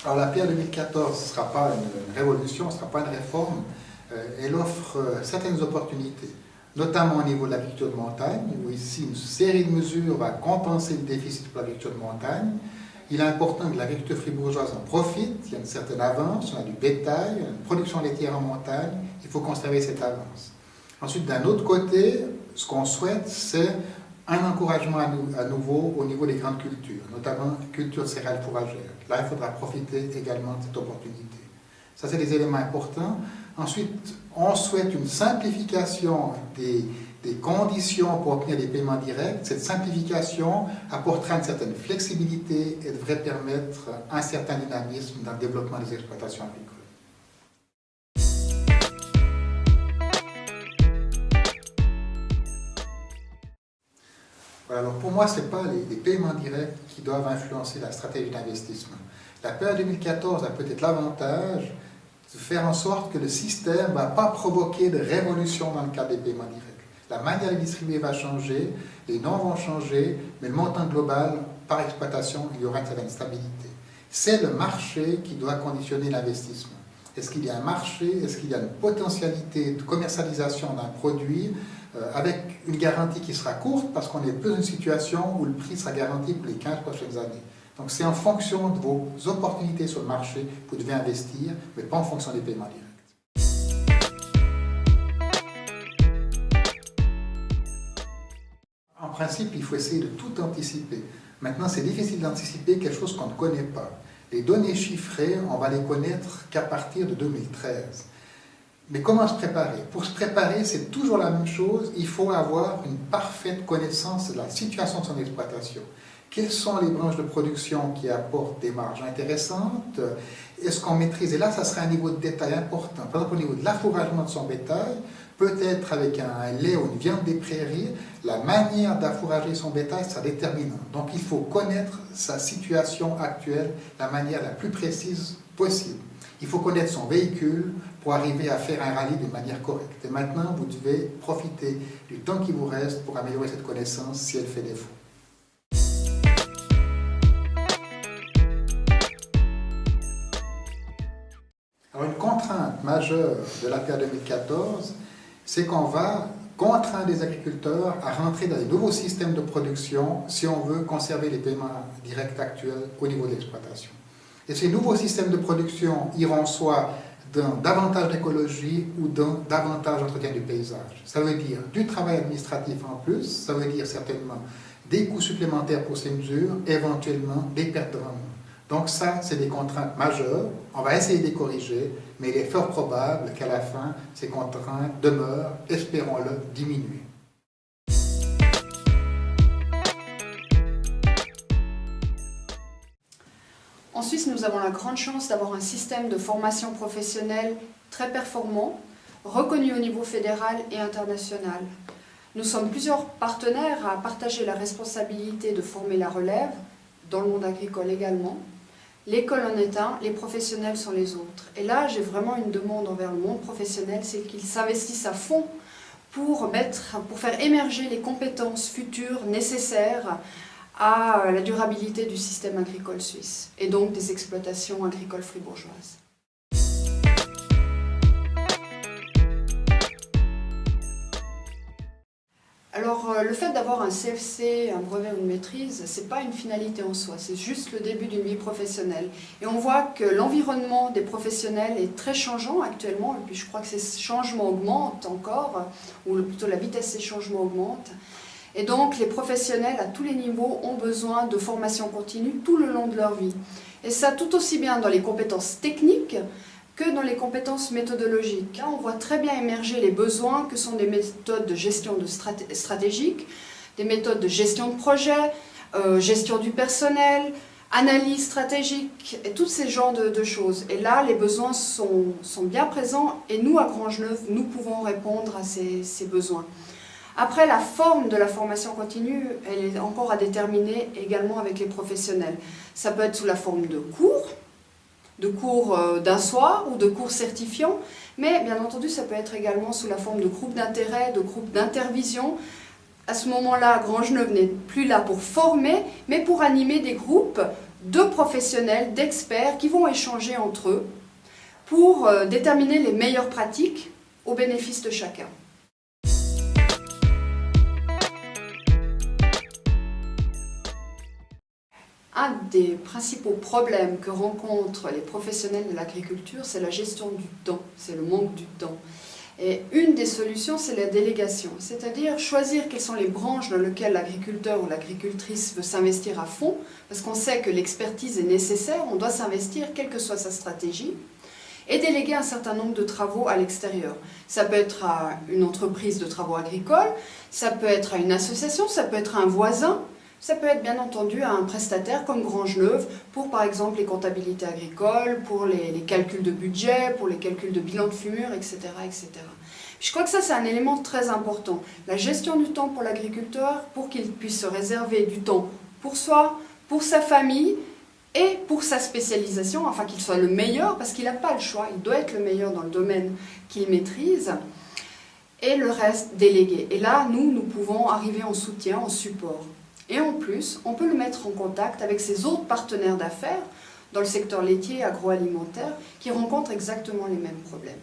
Alors la PA 2014 ne sera pas une révolution, ne sera pas une réforme. Elle offre certaines opportunités, notamment au niveau de l'agriculture de montagne, où ici une série de mesures va compenser le déficit pour l'agriculture de montagne. Il est important que l'agriculture fribourgeoise en profite, il y a une certaine avance, on a du bétail, une production laitière en montagne, il faut conserver cette avance. Ensuite, d'un autre côté, ce qu'on souhaite, c'est un encouragement à nouveau au niveau des grandes cultures, notamment culture céréales fourragères. Là, il faudra profiter également de cette opportunité. Ça, c'est des éléments importants. Ensuite, on souhaite une simplification des conditions pour obtenir des paiements directs. Cette simplification apportera une certaine flexibilité et devrait permettre un certain dynamisme dans le développement des exploitations agricoles. Voilà, alors pour moi, ce n'est pas les paiements directs qui doivent influencer la stratégie d'investissement. La PA 2014 a peut-être l'avantage de faire en sorte que le système ne va pas provoquer de révolution dans le cadre des paiements directs. La manière de distribuer va changer, les noms vont changer, mais le montant global, par exploitation, il y aura une certaine stabilité. C'est le marché qui doit conditionner l'investissement. Est-ce qu'il y a un marché? Est-ce qu'il y a une potentialité de commercialisation d'un produit avec une garantie qui sera courte parce qu'on est plus dans une situation où le prix sera garanti pour les 15 prochaines années. Donc c'est en fonction de vos opportunités sur le marché que vous devez investir, mais pas en fonction des paiements directs. En principe, il faut essayer de tout anticiper. Maintenant, c'est difficile d'anticiper quelque chose qu'on ne connaît pas. Les données chiffrées, on va les connaître qu'à partir de 2013. Mais comment se préparer? Pour se préparer, c'est toujours la même chose. Il faut avoir une parfaite connaissance de la situation de son exploitation. Quelles sont les branches de production qui apportent des marges intéressantes? Est-ce qu'on maîtrise? Et là, ça sera un niveau de détail important. Par exemple, au niveau de l'affouragement de son bétail, peut-être avec un lait ou une viande des prairies, la manière d'affourager son bétail sera déterminante. Donc, il faut connaître sa situation actuelle, la manière la plus précise possible. Il faut connaître son véhicule pour arriver à faire un rallye de manière correcte. Et maintenant, vous devez profiter du temps qui vous reste pour améliorer cette connaissance si elle fait défaut. Alors, une contrainte majeure de la PA 2014, c'est qu'on va contraindre les agriculteurs à rentrer dans des nouveaux systèmes de production si on veut conserver les paiements directs actuels au niveau de l'exploitation. Et ces nouveaux systèmes de production iront soit dans davantage d'écologie ou dans davantage d'entretien du paysage. Ça veut dire du travail administratif en plus, ça veut dire certainement des coûts supplémentaires pour ces mesures, éventuellement des pertes de rendement. Donc ça, c'est des contraintes majeures. On va essayer de les corriger, mais il est fort probable qu'à la fin, ces contraintes demeurent, espérons-le, diminuées. En Suisse, nous avons la grande chance d'avoir un système de formation professionnelle très performant, reconnu au niveau fédéral et international. Nous sommes plusieurs partenaires à partager la responsabilité de former la relève, dans le monde agricole également. L'école en est un, les professionnels sont les autres. Et là, j'ai vraiment une demande envers le monde professionnel, c'est qu'ils s'investissent à fond pour faire émerger les compétences futures nécessaires à la durabilité du système agricole suisse et donc des exploitations agricoles fribourgeoises. Alors, le fait d'avoir un CFC, un brevet ou une maîtrise, ce n'est pas une finalité en soi, c'est juste le début d'une vie professionnelle. Et on voit que l'environnement des professionnels est très changeant actuellement, et puis je crois que ces changements augmentent encore, ou plutôt la vitesse de ces changements augmente. Et donc, les professionnels à tous les niveaux ont besoin de formation continue tout le long de leur vie. Et ça, tout aussi bien dans les compétences techniques que dans les compétences méthodologiques. Là, on voit très bien émerger les besoins que sont des méthodes de gestion stratégique, des méthodes de gestion de projet, gestion du personnel, analyse stratégique, et tous ces genres de choses. Et là, les besoins sont bien présents, et nous, à Grangeneuve, nous pouvons répondre à ces besoins. Après, la forme de la formation continue, elle est encore à déterminer également avec les professionnels. Ça peut être sous la forme de cours d'un soir ou de cours certifiants, mais bien entendu, ça peut être également sous la forme de groupes d'intérêt, de groupes d'intervision. À ce moment-là, Grangeneuve n'est plus là pour former, mais pour animer des groupes 2 professionnels, d'experts qui vont échanger entre eux pour déterminer les meilleures pratiques au bénéfice de chacun. Un des principaux problèmes que rencontrent les professionnels de l'agriculture, c'est la gestion du temps, c'est le manque du temps. Et une des solutions, c'est la délégation, c'est-à-dire choisir quelles sont les branches dans lesquelles l'agriculteur ou l'agricultrice veut s'investir à fond, parce qu'on sait que l'expertise est nécessaire, on doit s'investir, quelle que soit sa stratégie, et déléguer un certain nombre de travaux à l'extérieur. Ça peut être à une entreprise de travaux agricoles, ça peut être à une association, ça peut être à un voisin, ça peut être bien entendu à un prestataire comme Grangeneuve pour par exemple les comptabilités agricoles, pour les calculs de budget, pour les calculs de bilan de fumure, etc. etc. Je crois que ça c'est un élément très important. La gestion du temps pour l'agriculteur, pour qu'il puisse se réserver du temps pour soi, pour sa famille et pour sa spécialisation, afin qu'il soit le meilleur, parce qu'il n'a pas le choix, il doit être le meilleur dans le domaine qu'il maîtrise, et le reste délégué. Et là, nous pouvons arriver en soutien, en support. Et en plus, on peut le mettre en contact avec ses autres partenaires d'affaires dans le secteur laitier et agroalimentaire qui rencontrent exactement les mêmes problèmes.